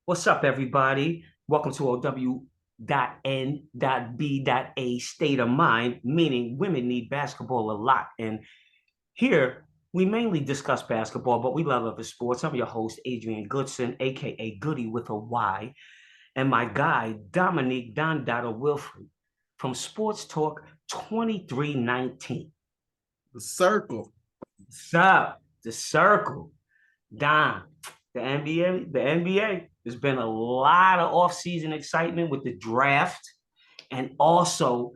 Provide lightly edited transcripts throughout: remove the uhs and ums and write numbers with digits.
What's up, everybody? Welcome to W.N.B.A State of Mind, meaning women need basketball a lot. And here, we mainly discuss basketball, but we love other sports. I'm your host, Adrian Goodson, aka Goody with a Y, and my guy, Dominique Dondada Wilfrey from Sports Talk 2319. The circle. What's up? The Circle. Don, the NBA, there's been a lot of offseason excitement with the draft and also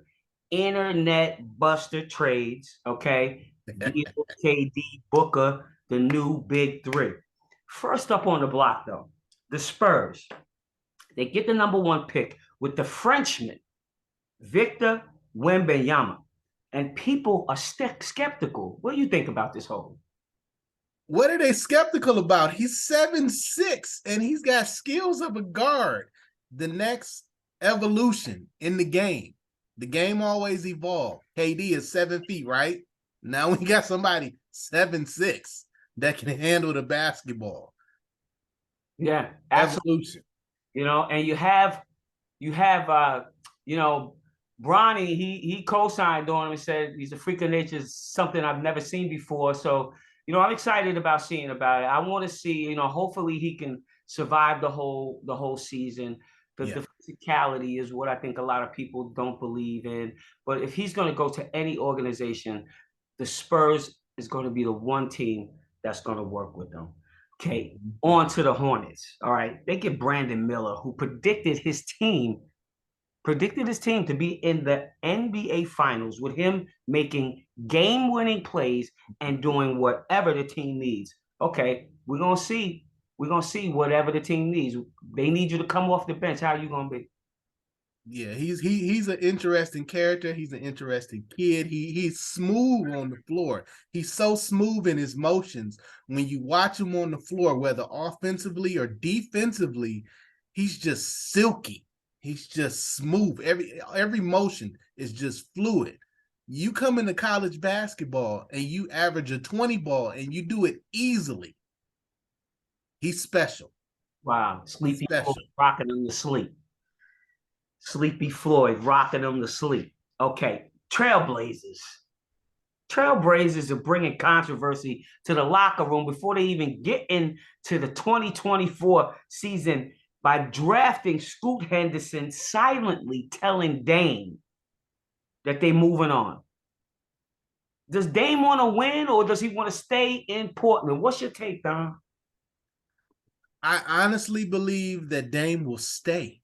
internet buster trades, okay? Beal, KD, Booker, the new big three. First up on the block, though, the Spurs. They get the number one pick with the Frenchman, Victor Wembanyama. And people are skeptical. What do you think about this whole? What are they skeptical about? He's 7'6", and he's got skills of a guard. The next evolution in the game. The game always evolves. KD is 7 feet, right? Now we got somebody 7'6" that can handle the basketball. Yeah, absolutely. Evolution. And you have Bronny, he co-signed on him and said he's a freak of nature, something I've never seen before. So, I'm excited about seeing about it. I want to see, hopefully he can survive the whole season. The physicality is what I think a lot of people don't believe in. But if he's going to go to any organization, the Spurs is going to be the one team that's going to work with them. Okay, on to the Hornets. All right, they get Brandon Miller, who predicted his team to be in the NBA Finals with him making game-winning plays and doing whatever the team needs. Okay, we're gonna see. We're gonna see whatever the team needs. They need you to come off the bench. How are you gonna be? Yeah, he's an interesting character. He's an interesting kid. He's smooth on the floor. He's so smooth in his motions. When you watch him on the floor, whether offensively or defensively, he's just silky. He's just smooth. Every motion is just fluid. You come into college basketball and you average a 20 ball and you do it easily. He's special. Wow, Sleepy Floyd rocking him to sleep. Sleepy Floyd rocking him to sleep. Okay, Trailblazers. Trailblazers are bringing controversy to the locker room before they even get into the 2024 season by drafting Scoot Henderson, silently telling Dame that they're moving on. Does Dame want to win or does he want to stay in Portland? What's your take, Don? I honestly believe that Dame will stay.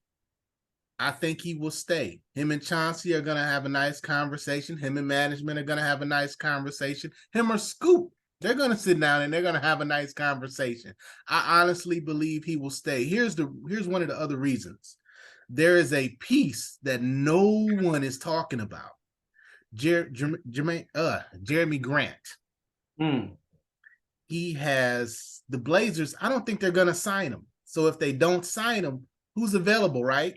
I think he will stay. Him and Chauncey are going to have a nice conversation. Him and management are going to have a nice conversation. Him or Scoop, they're going to sit down and they're going to have a nice conversation. I honestly believe he will stay. Here's one of the other reasons. There is a piece that no one is talking about. Jeremy Grant. He has the Blazers. I don't think they're going to sign him. So if they don't sign him, who's available, right?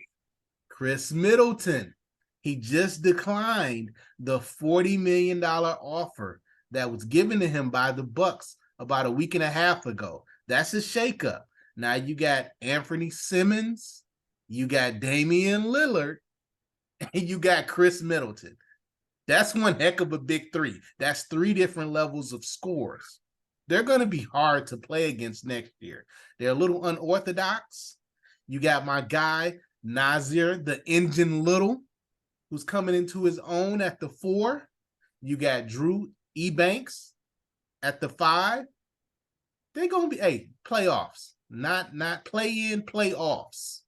Chris Middleton. He just declined the $40 million offer that was given to him by the Bucks about a week and a half ago. That's a shakeup. Now you got Anthony Simmons, you got Damian Lillard, and you got Chris Middleton. That's one heck of a big three. That's three different levels of scores. They're going to be hard to play against next year. They're a little unorthodox. You got my guy, Nazir, the Engine Little, who's coming into his own at the 4. You got Drew Ebanks at the 5. They're going to be, playoffs, not play-in, playoffs.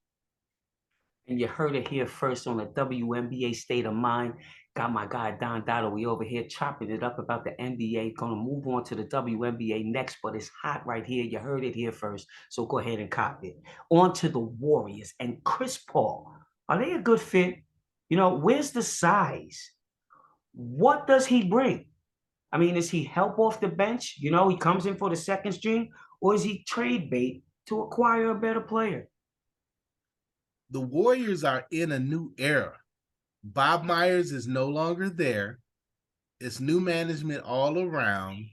And you heard it here first on the W.N.B.A State of Mind. Got my guy Don Dotto. We over here chopping it up about the NBA. Going to move on to the WNBA next, but it's hot right here. You heard it here first, so go ahead and copy it. On to the Warriors and Chris Paul. Are they a good fit? Where's the size? What does he bring? I mean, is he help off the bench? He comes in for the second string, or is he trade bait to acquire a better player? The Warriors are in a new era. Bob Myers is no longer there. It's new management all around.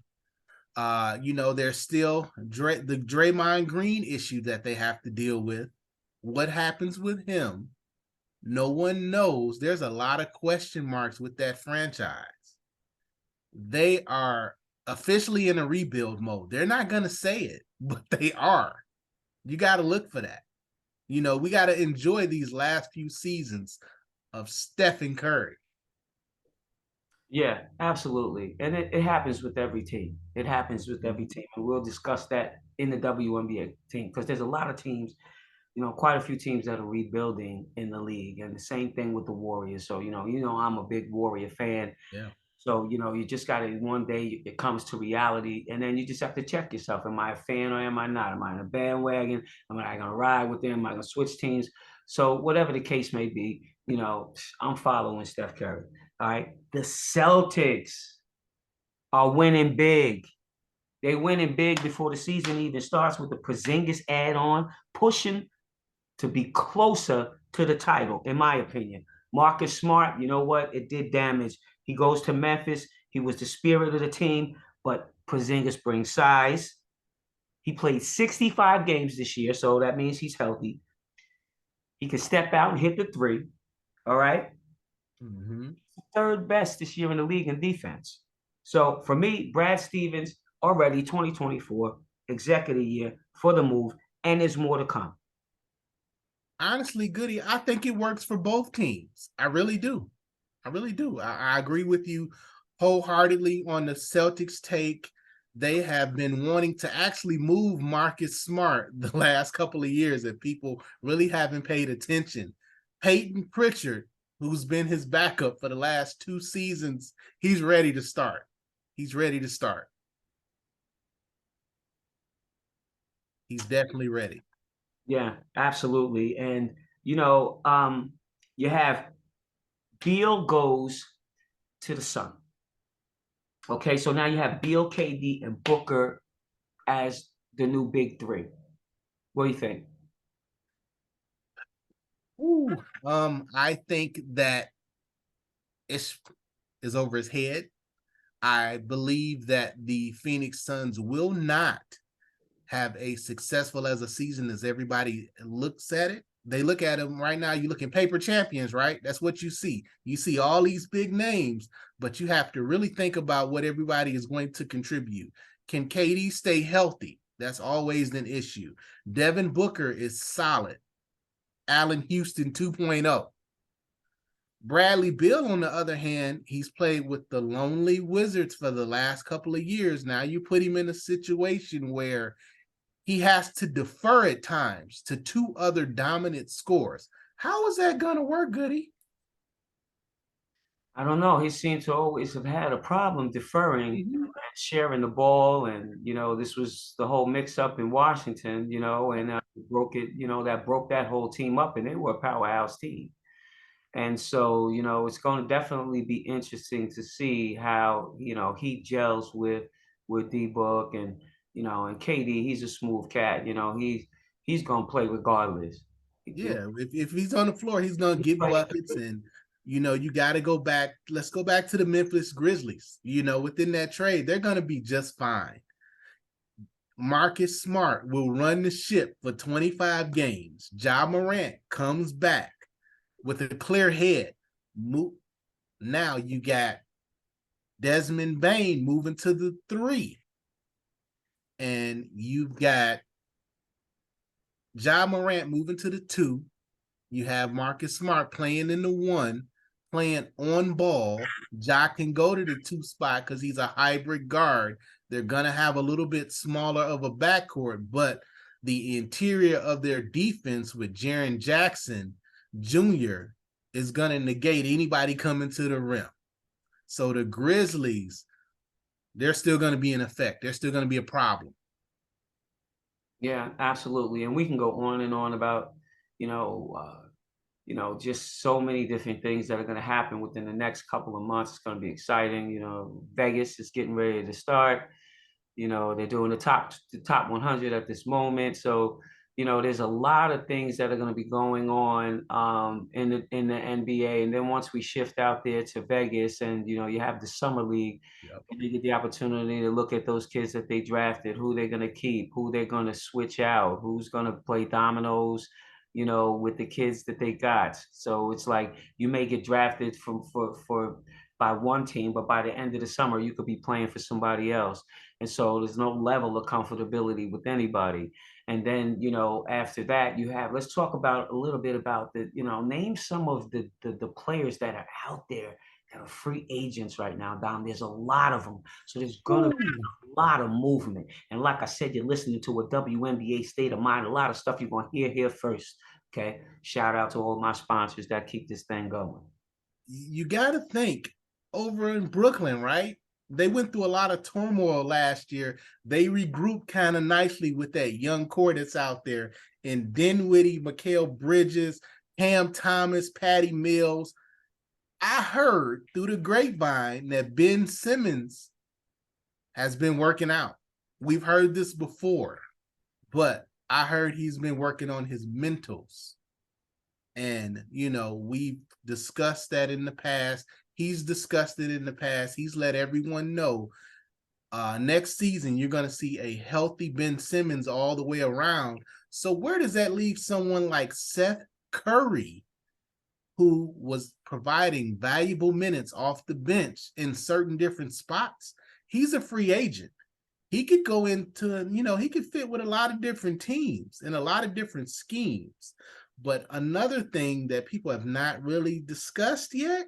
There's still the Draymond Green issue that they have to deal with. what happens with him, no one knows. There's a lot of question marks with that franchise. They are officially in a rebuild mode. They're not going to say it, but they are. You got to look for that. We got to enjoy these last few seasons of Stephen Curry. Yeah, absolutely. And it happens with every team. It happens with every team. And we'll discuss that in the WNBA team because there's a lot of teams, quite a few teams that are rebuilding in the league. And the same thing with the Warriors. So, I'm a big Warrior fan. Yeah. So, you just got to, one day it comes to reality, and then you just have to check yourself. Am I a fan or am I not? Am I in a bandwagon? Am I going to ride with them? Am I going to switch teams? So, whatever the case may be, I'm following Steph Curry. All right. The Celtics are winning big. They winning big before the season even starts with the Porzingis add-on, pushing to be closer to the title, in my opinion. Marcus Smart, you know what? It did damage. He goes to Memphis. He was the spirit of the team, but Porzingis brings size. He played 65 games this year, so that means he's healthy. He can step out and hit the three. All right. Mm-hmm. Third best this year in the league in defense. So for me, Brad Stevens already 2024 executive year for the move, and there's more to come. Honestly, Goody, I think it works for both teams. I really do. I really do. I agree with you wholeheartedly on the Celtics take. They have been wanting to actually move Marcus Smart the last couple of years that people really haven't paid attention. Peyton Pritchard, who's been his backup for the last 2 seasons, he's ready to start. He's ready to start. He's definitely ready. Yeah, absolutely. And you have Beal goes to the Sun. Okay, so now you have Beal, KD, and Booker as the new big three. What do you think? Ooh, I think that it's is over his head. I believe that the Phoenix Suns will not have a successful as a season as everybody looks at it. They look at them right now. You look at paper champions, right? That's what you see. You see all these big names, but you have to really think about what everybody is going to contribute. Can KD stay healthy? That's always an issue. Devin Booker is solid. Allen Houston 2.0. Bradley Beal, on the other hand, he's played with the lonely Wizards for the last couple of years. Now you put him in a situation where he has to defer at times to two other dominant scores. How is that going to work, Goody? I don't know. He seemed to always have had a problem deferring, Mm-hmm. and sharing the ball, and this was the whole mix-up in Washington, and broke it. That broke that whole team up, and they were a powerhouse team. And so, it's going to definitely be interesting to see how, he gels with D Book and KD. He's a smooth cat. He's going to play regardless. Yeah, if he's on the floor, he's going to get buckets. And, you got to go back. Let's go back to the Memphis Grizzlies. Within that trade, they're going to be just fine. Marcus Smart will run the ship for 25 games. Ja Morant comes back with a clear head. Now you got Desmond Bain moving to the 3. And you've got Ja Morant moving to the 2. You have Marcus Smart playing in the 1, playing on ball. Ja can go to the 2 spot because he's a hybrid guard. They're going to have a little bit smaller of a backcourt, but the interior of their defense with Jaren Jackson Jr. is going to negate anybody coming to the rim. So the Grizzlies, they're still going to be in effect. They're still going to be a problem. Yeah, absolutely. And we can go on and on about, just so many different things that are going to happen within the next couple of months. It's going to be exciting. Vegas is getting ready to start. They're doing the top 100 at this moment. So, there's a lot of things that are going to be going on in the NBA. And then once we shift out there to Vegas, and you have the summer league, Yep. and you get the opportunity to look at those kids that they drafted, who they're going to keep, who they're going to switch out, who's going to play dominoes, with the kids that they got. So it's like you may get drafted for by one team, but by the end of the summer, you could be playing for somebody else. And so there's no level of comfortability with anybody. And then, after that, let's talk about a little bit about name some of the players that are out there that are free agents right now, Dom. There's a lot of them. So there's going to be Ooh. a lot of movement. And like I said, you're listening to a WNBA State of Mind. A lot of stuff you're going to hear here first. Okay. Shout out to all my sponsors that keep this thing going. You got to think over in Brooklyn, right? They went through a lot of turmoil last year. They regrouped kind of nicely with that young core that's out there in Dinwiddie, Mikal Bridges, Cam Thomas, Patty Mills. I heard through the grapevine that Ben Simmons has been working out. We've heard this before, but I heard he's been working on his mentals. And, we've discussed that in the past. He's discussed it in the past. He's let everyone know next season you're going to see a healthy Ben Simmons all the way around. So where does that leave someone like Seth Curry, who was providing valuable minutes off the bench in certain different spots? He's a free agent. He could go into, he could fit with a lot of different teams and a lot of different schemes. But another thing that people have not really discussed yet,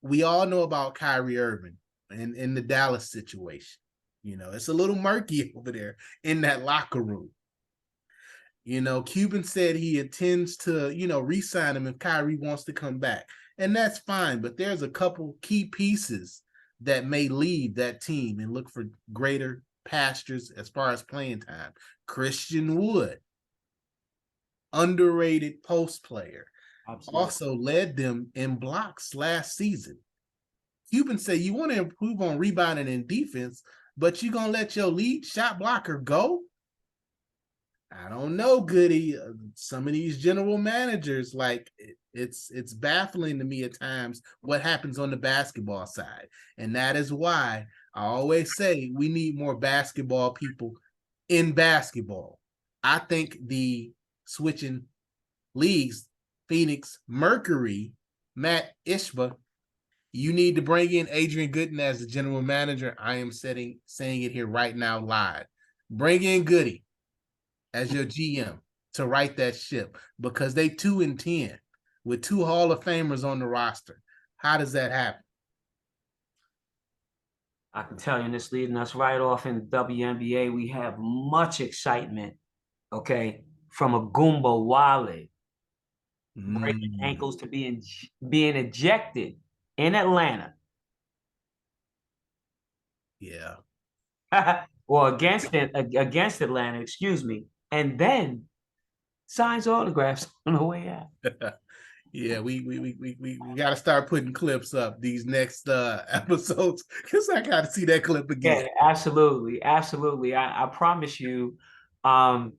we all know about Kyrie Irving and in the Dallas situation. It's a little murky over there in that locker room. Cuban said he intends to, re-sign him if Kyrie wants to come back. And that's fine, but there's a couple key pieces that may leave that team and look for greater pastures as far as playing time. Christian Wood, underrated post player, Absolutely. also led them in blocks last season. Cuban said you want to improve on rebounding and defense, but you're going to let your lead shot blocker go? I don't know, Goody. Some of these general managers, like it's baffling to me at times what happens on the basketball side, and that is why I always say we need more basketball people in basketball. I think the switching leagues, Phoenix Mercury, Matt Ishba, you need to bring in Adrian Gooden as the general manager. I am saying it here right now live. Bring in Goody as your GM to right that ship because they 2-10 with two Hall of Famers on the roster. How does that happen? I can tell you, and this leading us right off in the WNBA, we have much excitement, okay, from a Goomba Wale breaking ankles to being ejected in Atlanta. Yeah. Or against Atlanta, excuse me, and then signs autographs on the way out. Yeah, we got to start putting clips up these next episodes because I got to see that clip again. Yeah, absolutely, absolutely. I promise you, um,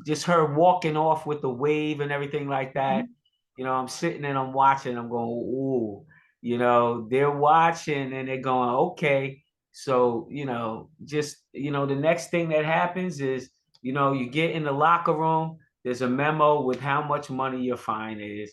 just her walking off with the wave and everything like that. I'm sitting and I'm watching. I'm going, ooh, they're watching and they're going, okay. So, the next thing that happens is, you get in the locker room. There's a memo with how much money your fine is,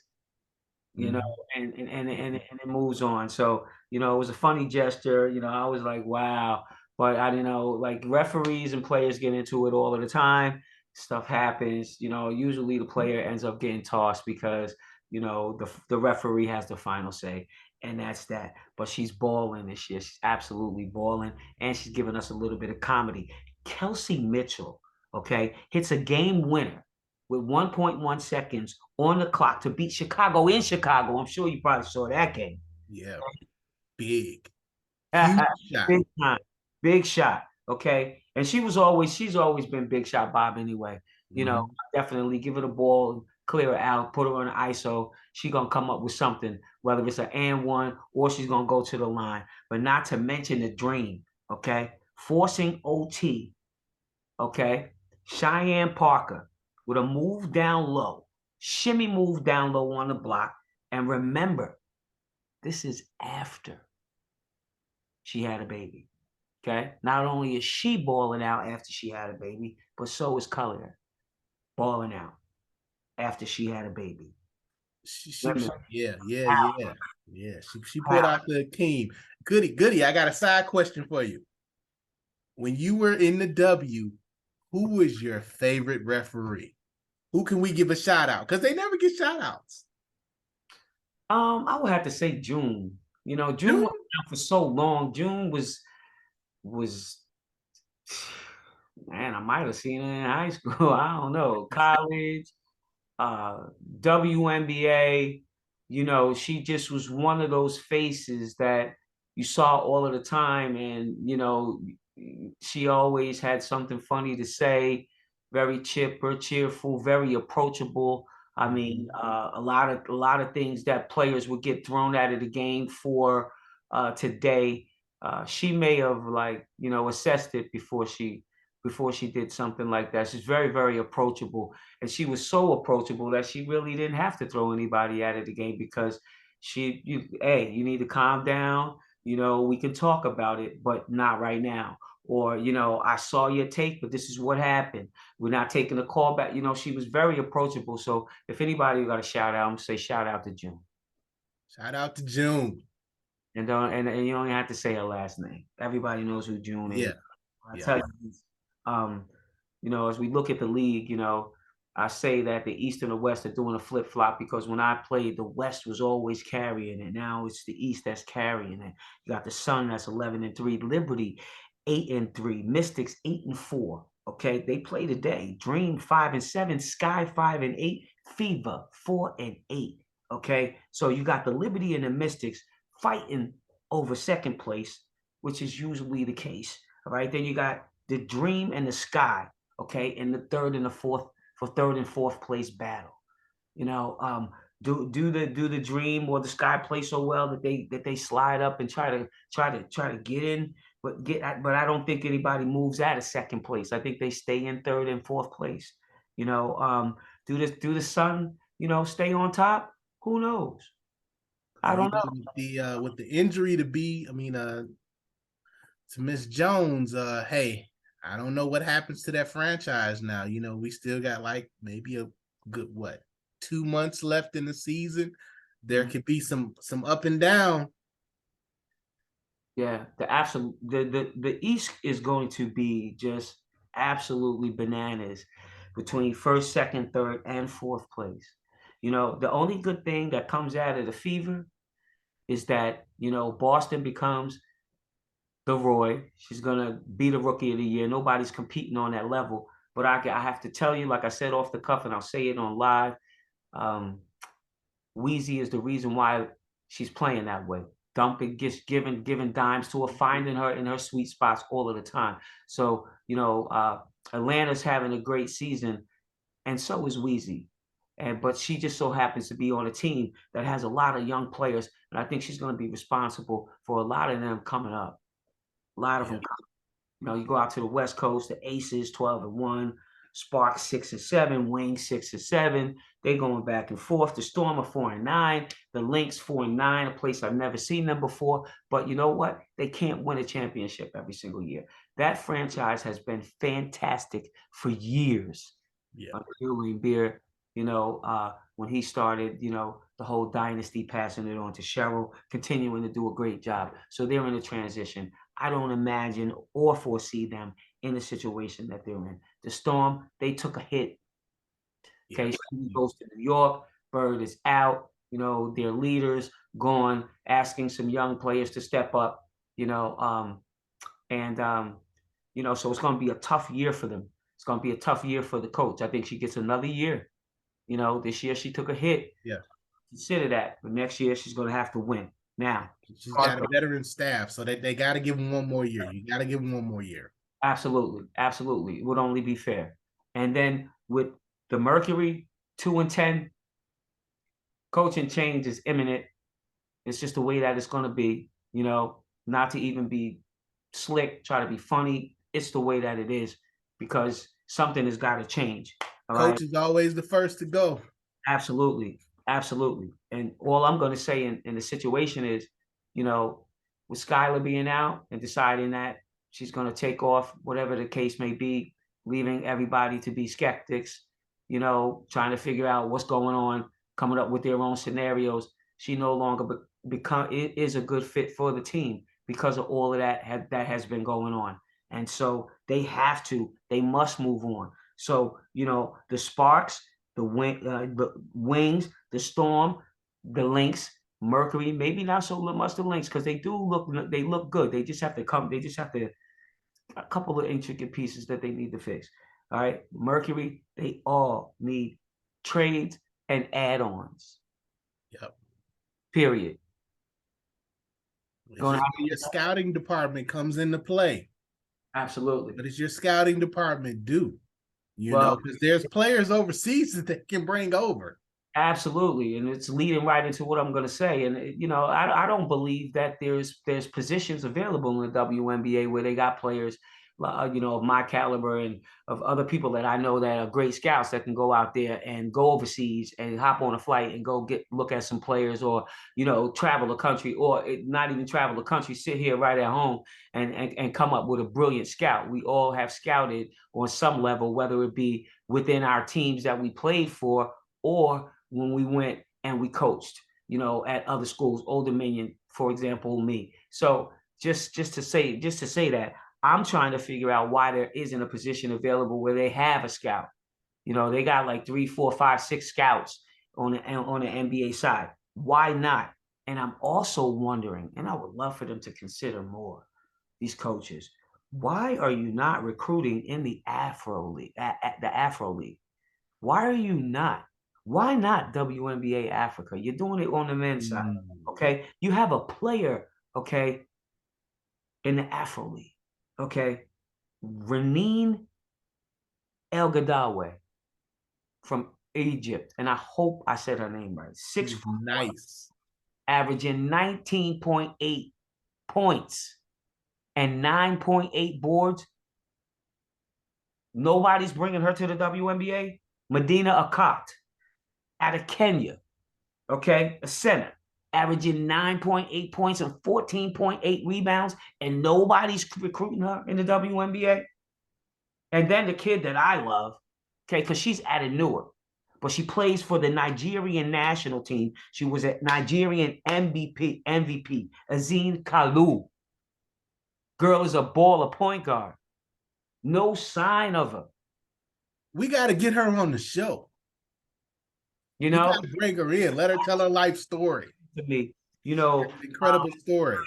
you know, Mhm. and it moves on. So, it was a funny gesture. I was like, wow. But I didn't know, like referees and players get into it all of the time. Stuff happens. Usually the player ends up getting tossed because, the referee has the final say. And that's that. But she's balling this year. She's absolutely balling. And she's giving us a little bit of comedy. Kelsey Mitchell, okay, hits a game winner with 1.1 seconds on the clock to beat Chicago in Chicago. I'm sure you probably saw that game. Yeah, big, huge shot. Big time, big shot. Okay, and she's always been big shot Bob anyway. Mhm. Definitely give her the ball, clear her out, put her on ISO. She gonna come up with something, whether it's an and one or she's gonna go to the line. But not to mention the dream. Okay, forcing OT. Okay, Cheyenne Parker with a move down low, shimmy move down low on the block. And remember, this is after she had a baby. Okay. Not only is she balling out after she had a baby, but so is Collier balling out. after she had a baby. She Women, yeah. She pulled power. out the team. Goody. I got a side question for you. When you were in the W, who was your favorite referee? Who can we give a shout out? Because they never get shout outs. I would have to say June. You know, June was June? around for so long. June was man, I might have seen her in high school. I don't know. College, uh, W.N.B.A. You know, she just was one of those faces that you saw all of the time, and you know, she always had something funny to say. Very chipper, cheerful, very approachable. I mean, Mhm. a lot of things that players would get thrown out of the game for today. She may have like assessed it before she did something like that. She's very very approachable, and she was so approachable that she really didn't have to throw anybody out of the game because hey, you need to calm down. We can talk about it, but not right now. Or, I saw your take, but this is what happened. We're not taking a call back. She was very approachable. So if anybody got a shout out, I'm gonna say shout out to June. Shout out to June. And you don't even have to say her last name. Everybody knows who June is. Yeah, I yeah. tell you, um, as we look at the league, I say that the East and the West are doing a flip flop because when I played, the West was always carrying it. Now it's the East that's carrying it. You got the Sun that's 11-3, Liberty 8-3, Mystics 8-4. Okay, they play today. Dream 5-7, Sky 5-8, Fever 4-8. Okay, so you got the Liberty and the Mystics fighting over second place, which is usually the case. All right, then you got the Dream and the Sky, okay, in the third and the fourth for third and fourth place battle. You know, do the Dream or the Sky play so well that they slide up and try to get in, but I don't think anybody moves out of second place. I think they stay in third and fourth place. You know, do the Sun, stay on top? Who knows? I don't know. With the injury to be, I mean, to Miss Jones, hey, I don't know what happens to that franchise now. We still got like maybe a good 2 months left in the season. There Mhm. could be some up and down. Yeah, the absolute the East is going to be just absolutely bananas between first, second, third, and fourth place. The only good thing that comes out of the Fever is that Boston becomes the Roy. She's gonna be the Rookie of the Year. Nobody's competing on that level. But I have to tell you, like I said off the cuff, and I'll say it on live. Um, Wheezy is the reason why she's playing that way. Dumping, just giving dimes to her, finding her in her sweet spots all of the time. So, Atlanta's having a great season, and so is Wheezy. But she just so happens to be on a team that has a lot of young players, and I think she's going to be responsible for a lot of them coming up. A lot of Yeah, them. You go out to the West Coast, the Aces 12-1, Sparks 6-7, Wings 6-7. They're going back and forth. The Storm are 4-9, the Lynx 4-9, a place I've never seen them before. But you know what? They can't win a championship every single year. That franchise has been fantastic for years yeah, under W.N.B.A, when he started, the whole dynasty, passing it on to Cheryl, continuing to do a great job. So they're in a transition. I don't imagine or foresee them in the situation that they're in. The Storm, they took a hit. yeah. Okay, she goes to New York. Bird is out. Their leaders gone, asking some young players to step up. You know, and so it's going to be a tough year for them. It's going to be a tough year for the coach. I think she gets another year. This year she took a hit. Yeah. Consider that. But next year she's going to have to win. Now, She's got a veteran staff, so they got to give him one more year. You got to give him one more year. absolutely, absolutely, it would only be fair. And then with the Mercury 2-10, coaching change is imminent. It's just the way that it's going to be. Not to even be slick, try to be funny. It's the way that it is because something has got to change. All right. Coach is always the first to go. Absolutely. Absolutely. And all I'm going to say in the situation is, with Skylar being out and deciding that she's going to take off, whatever the case may be, leaving everybody to be skeptics. trying to figure out what's going on, coming up with their own scenarios. She no longer become it is a good fit for the team because of all of that has been going on. And so they must move on. So, the Sparks, the Wings, the Storm, the Lynx, Mercury, maybe not so much the Lynx because they look good. They just have to a couple of intricate pieces that they need to fix. All right. Mercury, they all need trades and add-ons. Yep. Period. This is where your scouting department comes into play. Absolutely. What does your scouting department do? Well, Because there's players overseas that they can bring over. absolutely, and it's leading right into what I'm going to say. And I don't believe that there's positions available in the WNBA where they got players, of my caliber and of other people that I know that are great scouts that can go out there and go overseas and hop on a flight and go look at some players, or travel the country, or not even travel the country, sit here right at home and come up with a brilliant scout. We all have scouted on some level, whether it be within our teams that we played for or when we went and we coached, at other schools, Old Dominion, for example, me. So just to say that I'm trying to figure out why there isn't a position available where they have a scout. They got like 3, 4, 5, 6 scouts on the NBA side. Why not? And I'm also wondering, and I would love for them to consider more, these coaches. Why are you not recruiting in the Afro League? At the Afro League? Why are you not? Why not WNBA Africa? You're doing it on the men's side, okay? You have a player, okay, in the Afro League, okay? Reneen El Gadawe from Egypt, and I hope I said her name right. 6'1", nice, averaging 19.8 points and 9.8 boards. Nobody's bringing her to the WNBA. Medina Akot out of Kenya, okay, a center, averaging 9.8 points and 14.8 rebounds, and nobody's recruiting her in the WNBA. And then the kid that I love, okay, because she's out of Newark, but she plays for the Nigerian national team. She was a Nigerian MVP, Azine Kalu. Girl is a baller point guard. No sign of her. We got to get her on the show. You got to bring her in. Let her tell her life story. To me, incredible story.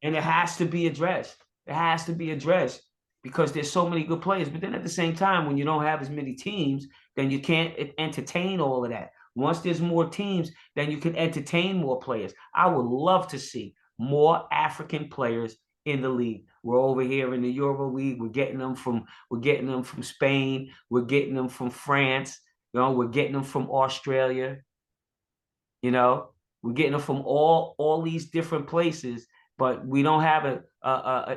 And it has to be addressed. It has to be addressed because there's so many good players. But then at the same time, when you don't have as many teams, then you can't entertain all of that. Once there's more teams, then you can entertain more players. I would love to see more African players in the league. We're over here in the Euro League. We're getting them from Spain. We're getting them from France. We're getting them from Australia. We're getting them from all these different places, but we don't have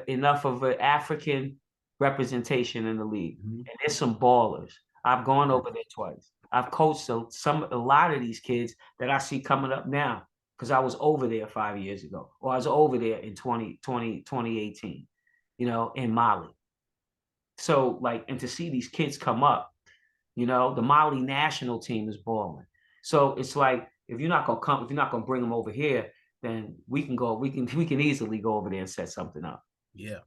enough of an African representation in the league. And there's some ballers. I've gone over there twice. I've coached a lot of these kids that I see coming up now because I was over there 5 years ago, or I was over there in 2018, in Mali. So and to see these kids come up, the Mali national team is balling. So it's like, if you're not gonna bring them over here, then we can easily go over there and set something up. Yeah.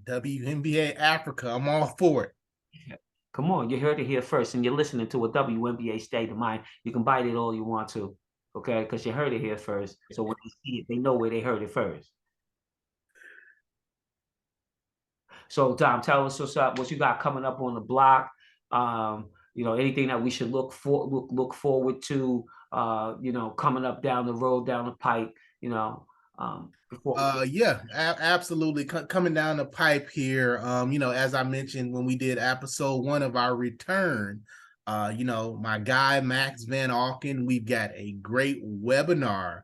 WNBA Africa, I'm all for it. Yeah. Come on, you heard it here first, and you're listening to a WNBA State of Mind. You can bite it all you want to, okay? Because you heard it here first. So when they see it, they know where they heard it first. So Dom, tell us what you got coming up on the block. Anything that we should look forward to, coming up down the road, down the pipe, yeah, absolutely. Coming down the pipe here, as I mentioned when we did episode 1 of our return, my guy Max Van Auken, we've got a great webinar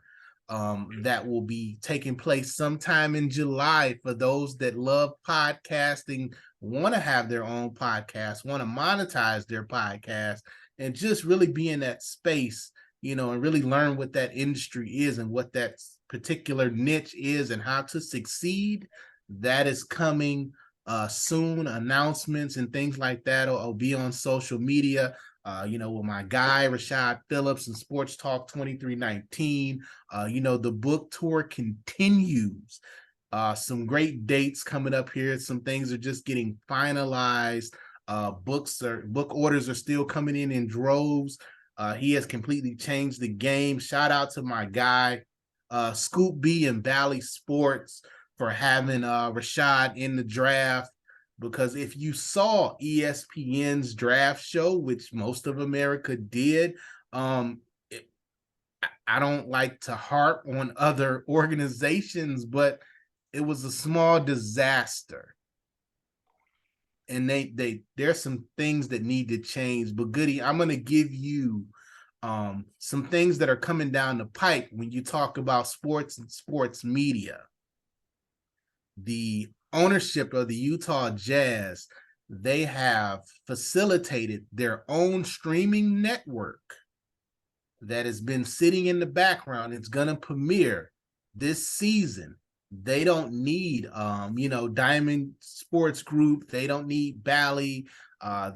that will be taking place sometime in July for those that love podcasting, want to have their own podcast, want to monetize their podcast, and just really be in that space, and really learn what that industry is and what that particular niche is and how to succeed. That is coming soon announcements and things like that will be on social media. With my guy Rashad Phillips and Sports Talk 2319. The book tour continues. Some great dates coming up here. Some things are just getting finalized. Book orders are still coming in droves. He has completely changed the game. Shout out to my guy, Scoop B and Valley Sports for having Rashad in the draft. Because if you saw ESPN's draft show, which most of America did, I don't like to harp on other organizations, but it was a small disaster. And there's some things that need to change. But Goody, I'm gonna give you some things that are coming down the pike when you talk about sports and sports media. The ownership of the Utah Jazz, they have facilitated their own streaming network that has been sitting in the background. It's going to premiere this season. They don't need Diamond Sports Group. They don't need Bally.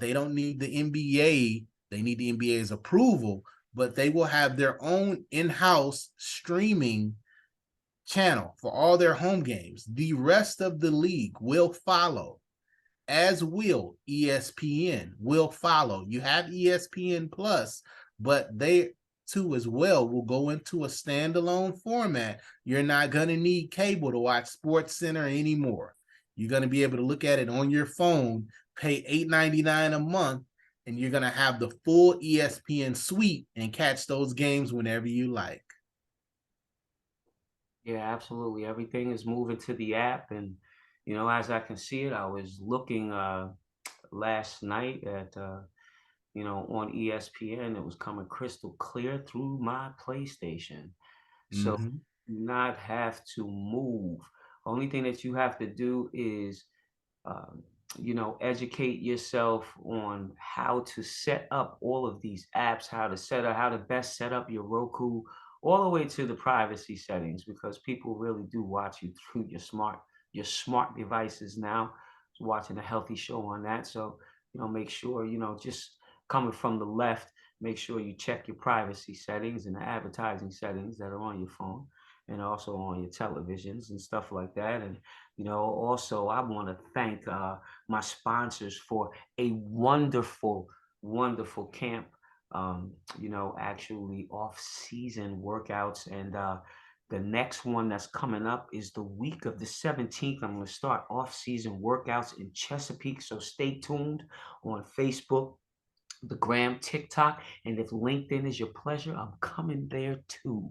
They don't need the NBA. They need the NBA's approval, but they will have their own in-house streaming channel for all their home games. The rest of the league will follow, as will ESPN will follow. You have ESPN Plus, but they too as well will go into a standalone format. You're not going to need cable to watch Sports Center anymore. You're going to be able to look at it on your phone, pay $8.99 a month, and you're going to have the full ESPN suite and catch those games whenever you like. Yeah, absolutely. Everything is moving to the app, and as I can see it, I was looking last night at on ESPN. It was coming crystal clear through my PlayStation, so Mm-hmm. you not have to move. Only thing that you have to do is um, educate yourself on how to set up all of these apps, how to best set up your Roku, all the way to the privacy settings, because people really do watch you through your smart devices now. Watching a healthy show on that, so make sure just coming from the left. Make sure you check your privacy settings and the advertising settings that are on your phone and also on your televisions and stuff like that. And also, I want to thank my sponsors for a wonderful, wonderful camp. Actually off-season workouts, and the next one that's coming up is the week of the 17th. I'm going to start off-season workouts in Chesapeake, so stay tuned on Facebook, the Gram, TikTok, and if LinkedIn is your pleasure, I'm coming there too.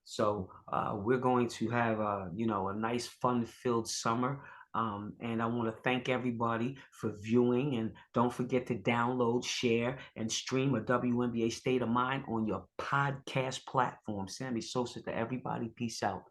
So we're going to have a nice fun-filled summer. And I want to thank everybody for viewing. And don't forget to download, share, and stream a WNBA State of Mind on your podcast platform. Sammy Sosa to everybody. Peace out.